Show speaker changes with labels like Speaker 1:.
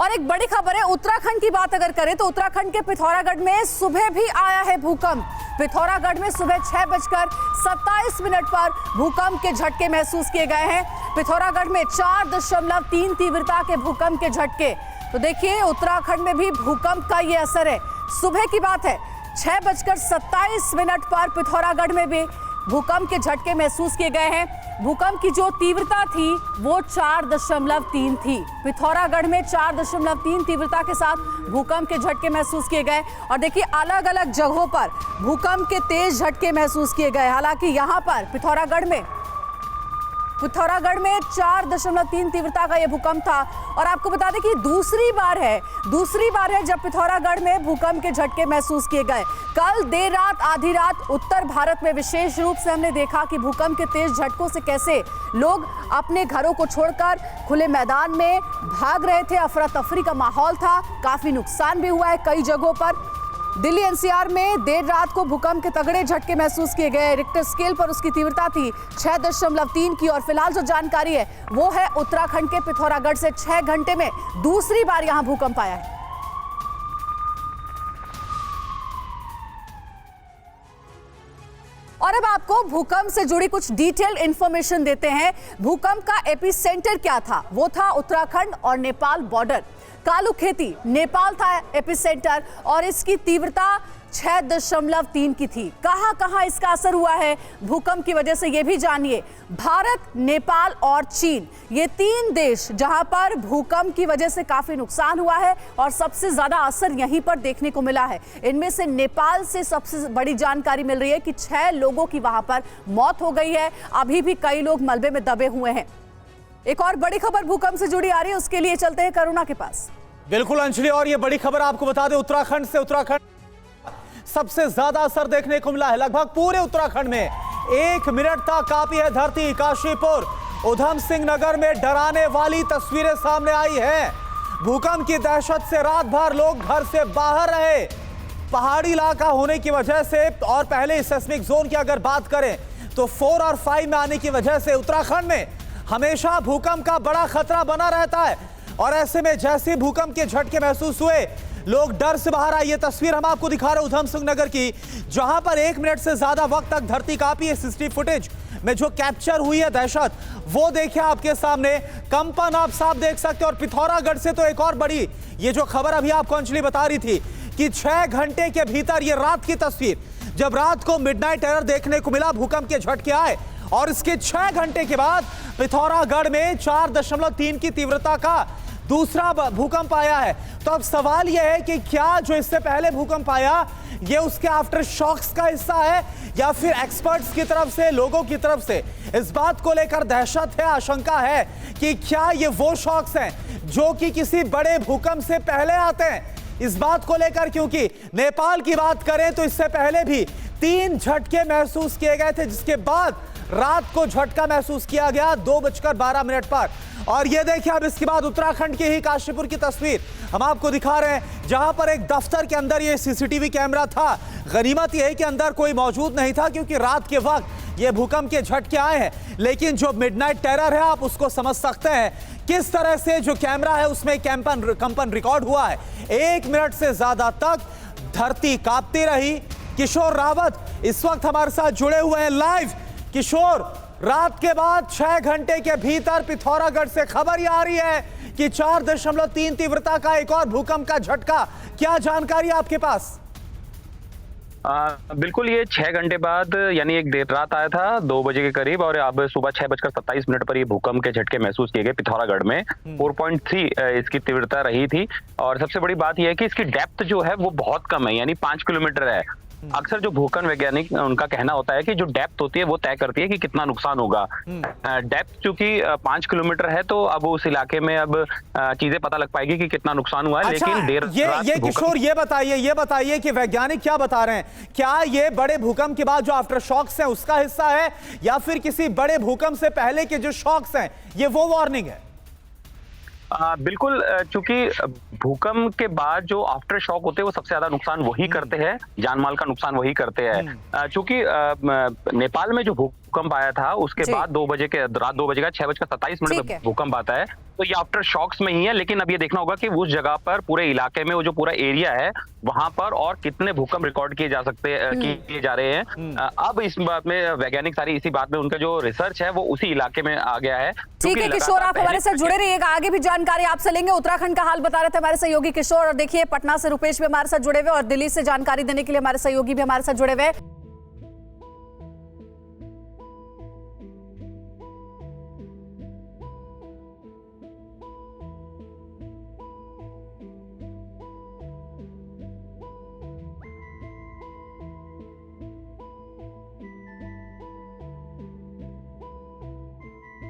Speaker 1: और एक बड़ी खबर है, उत्तराखंड की बात अगर करें तो उत्तराखंड के पिथौरागढ़ में सुबह भी आया है भूकंप। पिथौरागढ़ में सुबह 6:27 पर भूकंप के झटके महसूस किए गए हैं। पिथौरागढ़ में 4.3 तीव्रता के भूकंप के झटके। तो देखिए उत्तराखंड में भी भूकंप का ये असर है। सुबह की बात है, 6:27 पर पिथौरागढ़ में भी भूकंप के झटके महसूस किए गए हैं। भूकंप की जो तीव्रता थी वो 4.3 थी। पिथौरागढ़ में 4.3 तीव्रता के साथ भूकंप के झटके महसूस किए गए। और देखिए अलग अलग जगहों पर भूकंप के तेज झटके महसूस किए गए। हालांकि यहाँ पर पिथौरागढ़ में 4.3 तीव्रता का यह भूकंप था। और आपको बता दें कि दूसरी बार है जब पिथौरागढ़ में भूकंप के झटके महसूस किए गए। कल देर रात आधी रात उत्तर भारत में विशेष रूप से हमने देखा कि भूकंप के तेज झटकों से कैसे लोग अपने घरों को छोड़कर खुले मैदान में भाग रहे थे। अफरा तफरी का माहौल था, काफी नुकसान भी हुआ है कई जगहों पर। दिल्ली एनसीआर में देर रात को भूकंप के तगड़े झटके महसूस किए गए। रिक्टर स्केल पर उसकी तीव्रता थी 6.3 की। और फिलहाल जो जानकारी है वो है उत्तराखंड के पिथौरागढ़ से 6 घंटे में दूसरी बार यहां भूकंप आया है। और अब आपको भूकंप से जुड़ी कुछ डिटेल इंफॉर्मेशन देते हैं। भूकंप का एपिसेंटर क्या था? वो था उत्तराखंड और नेपाल बॉर्डर। कालूखेती नेपाल था एपिसेंटर और इसकी तीव्रता 6.3 की थी। कहां इसका असर हुआ है भूकंप की वजह से, ये भी जानिए। भारत, नेपाल और चीन, ये 3 देश जहां पर भूकंप की वजह से काफी नुकसान हुआ है और सबसे ज्यादा असर यहीं पर देखने को मिला है। इनमें से नेपाल से सबसे बड़ी जानकारी मिल रही है कि 6 लोगों की वहां पर मौत हो गई है। अभी भी कई लोग मलबे में दबे हुए हैं। एक और बड़ी खबर भूकंप से जुड़ी आ रही है, उसके लिए चलते हैं करुणा के पास।
Speaker 2: बिल्कुल अंजलि, और ये बड़ी खबर आपको बता दें उत्तराखंड से। उत्तराखंड सबसे ज्यादा असर देखने को मिला है। लगभग पूरे उत्तराखंड में 1 मिनट तक कांपी है धरती। काशीपुर, उधम सिंह नगर में डराने वाली तस्वीरें सामने आई है। भूकंप की दहशत से रात भर लोग घर से बाहर रहे। पहाड़ी इलाका होने की वजह से और पहले सेस्मिक जोन की अगर बात करें तो 4 और 5 में आने की वजह से उत्तराखंड में हमेशा भूकंप का बड़ा खतरा बना रहता है। और ऐसे में जैसे भूकंप के झटके महसूस हुए, लोग डर से बाहर आए। ये तस्वीर हम आपको दिखा रहे हैं उधम सिंह नगर की, जहां पर 1 मिनट से ज्यादा वक्त तक धरती कांपी है। सीसीटीवी फुटेज में जो कैप्चर हुई है दहशत, वो देखिए आपके सामने। कंपन आप साफ देख सकते हैं। और पिथौरागढ़ से तो एक और बड़ी, ये जो खबर अभी आपको अंजलि बता रही थी कि 6 घंटे के भीतर, ये रात की तस्वीर, जब रात को मिडनाइट टेरर देखने को मिला, भूकंप के झटके आए और इसके 6 घंटे के बाद पिथौरागढ़ में 4.3 की तीव्रता का दूसरा भूकंप आया है। तो अब सवाल यह है कि क्या जो इससे पहले भूकंप आया ये उसके आफ्टर शॉक्स का हिस्सा है या फिर एक्सपर्ट्स की तरफ से, लोगों की तरफ से इस बात को लेकर दहशत है, आशंका है कि क्या ये वो शॉक्स हैं जो कि किसी बड़े भूकंप से पहले आते हैं। इस बात को लेकर, क्योंकि नेपाल की बात करें तो इससे पहले भी 3 झटके महसूस किए गए थे, जिसके बाद रात को झटका महसूस किया गया 2:12 पर। और ये देखिए अब इसके बाद उत्तराखंड के ही काशीपुर की तस्वीर हम आपको दिखा रहे हैं, जहां पर एक दफ्तर के अंदर ये सीसीटीवी कैमरा था। गनीमत यह है कि अंदर कोई मौजूद नहीं था, क्योंकि रात के वक्त ये भूकंप के झटके आए हैं। लेकिन जो मिडनाइट टेरर है आप उसको समझ सकते हैं, किस तरह से जो कैमरा है उसमें कंपन रिकॉर्ड हुआ है। 1 मिनट से ज्यादा तक धरती कांपती रही। किशोर रावत इस वक्त हमारे साथ जुड़े हुए हैं लाइव। किशोर, रात के बाद 6 घंटे के भीतर पिथौरागढ़ से खबर ये आ रही है कि 4.3 तीव्रता का एक और भूकंप का झटका, क्या जानकारी आपके पास?
Speaker 3: बिल्कुल, ये 6 घंटे बाद यानी एक देर रात आया था 2 बजे के करीब, और अब सुबह 6:27 पर ये भूकंप के झटके महसूस किए गए पिथौरागढ़ में। 4.3 इसकी तीव्रता रही थी। और सबसे बड़ी बात यह है कि इसकी डेप्थ जो है वो बहुत कम है, यानी 5 किलोमीटर है। अक्सर जो भूकंप वैज्ञानिक उनका कहना होता है कि जो डेप्थ होती है वो तय करती है कि कितना नुकसान होगा। डेप्थ चूंकि 5 किलोमीटर है तो अब उस इलाके में अब चीजें पता लग पाएगी कि कितना नुकसान हुआ है।
Speaker 2: अच्छा,
Speaker 3: लेकिन देर
Speaker 2: ये किशोर ये बताइए कि वैज्ञानिक क्या बता रहे हैं? क्या ये बड़े भूकंप के बाद जो आफ्टर शॉक्स हैं उसका हिस्सा है या फिर किसी बड़े भूकंप से पहले के जो शॉक्स हैं ये वो वार्निंग है?
Speaker 3: बिल्कुल, चूंकि भूकंप के बाद जो आफ्टर शॉक होते हैं वो सबसे ज्यादा नुकसान वही करते हैं, जान माल का नुकसान वही करते हैं। चूंकि नेपाल में जो भूकंप आया था उसके
Speaker 1: जी।
Speaker 3: बाद रात 2 बजे का 6:27
Speaker 1: ठीक है।
Speaker 3: में भूकंप आता है, तो ये आफ्टर शॉक्स में ही है। लेकिन अब ये देखना होगा कि उस जगह पर पूरे इलाके में वो जो पूरा एरिया है वहां पर और कितने भूकंप रिकॉर्ड किए जा रहे हैं। अब इस बात में वैज्ञानिक सारी इसी बात में उनका जो रिसर्च है वो उसी इलाके में आ गया है।
Speaker 1: ठीक है किशोर, आप हमारे साथ जुड़े रहिएगा, आगे भी जानकारी आपसे लेंगे। उत्तराखंड का हाल बता रहे थे हमारे सहयोगी किशोर, और देखिए पटना से रुपेश भी हमारे साथ जुड़े हुए और दिल्ली से जानकारी देने के लिए हमारे सहयोगी भी हमारे साथ जुड़े हुए।